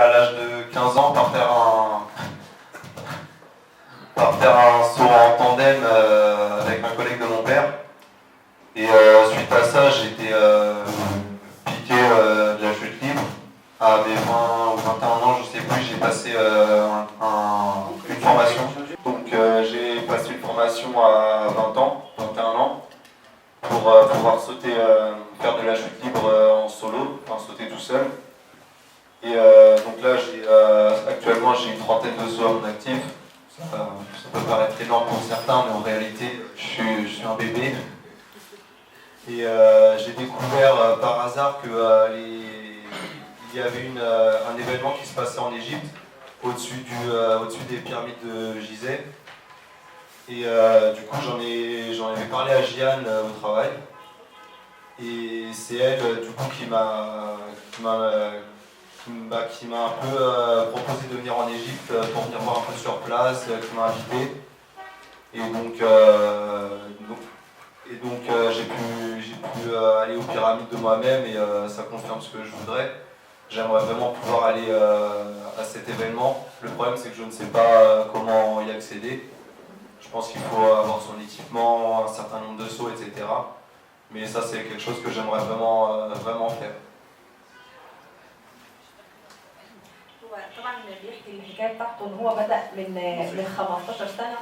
à l'âge de 15 ans par faire un saut en tandem avec un collègue de mon père. Et suite à ça, j'ai été piqué de la chute libre. À mes 20 ou 21 ans, je sais plus, j'ai passé une formation. Donc j'ai passé une formation à 21 ans, pour pouvoir sauter, faire de la chute libre en solo, enfin sauter tout seul. Et donc là, actuellement, j'ai une trentaine de sauts à mon actif. Ça peut paraître énorme pour certains, mais en réalité, je suis un bébé. Et j'ai découvert par hasard que il y avait un événement qui se passait en Égypte, au-dessus des pyramides de Gizeh. Et du coup, j'en avais parlé à Jeanne au travail. Et c'est elle, du coup, qui m'a un peu proposé de venir en Égypte pour venir voir un peu sur place, qui m'a invité. Et donc j'ai pu aller aux pyramides de moi-même et ça confirme ce que je voudrais. J'aimerais vraiment pouvoir aller à cet événement. Le problème, c'est que je ne sais pas comment y accéder. Je pense qu'il faut avoir son équipement, un certain nombre de sauts, etc. Mais ça, c'est quelque chose que j'aimerais vraiment faire. طبعا بيحكي الحكايه بتاعته ان هو بدا من 15 سنه،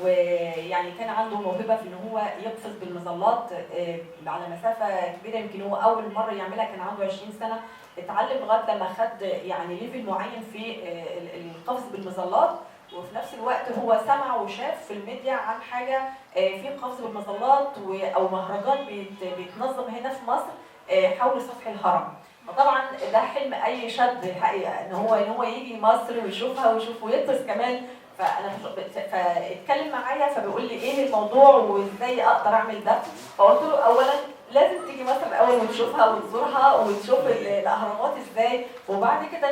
ويعني كان عنده موهبه في ان هو يقفز بالمظلات على مسافه كبيره. يمكن هو اول مره يعملها كان عنده 20 سنه، اتعلم لغايه لما خد يعني ليفل معين في القفز بالمظلات. وفي نفس الوقت هو سمع وشاف في الميديا عن حاجه في قفز بالمظلات او مهرجان بيتنظم هنا في مصر حول سطح الهرم. فطبعا ده حلم اي شاب الحقيقه ان هو يجي مصر ويشوفها ويقفز كمان. فاتكلم معايا فبيقول لي ايه الموضوع وازاي اقدر اعمل ده. فقلت له اولا لازم تيجي مصر الاول وتشوفها وتزورها وتشوف الاهرامات ازاي، وبعد كده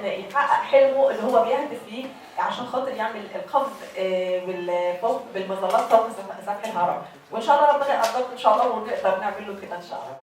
يحقق حلمه اللي هو بيهدف ليه عشان خاطر يعمل القفز بالمظلات فوق سطح الهرم. وان شاء الله ربنا يقدرنا ان شاء الله ونقدر نعمل له كده ان شاء الله.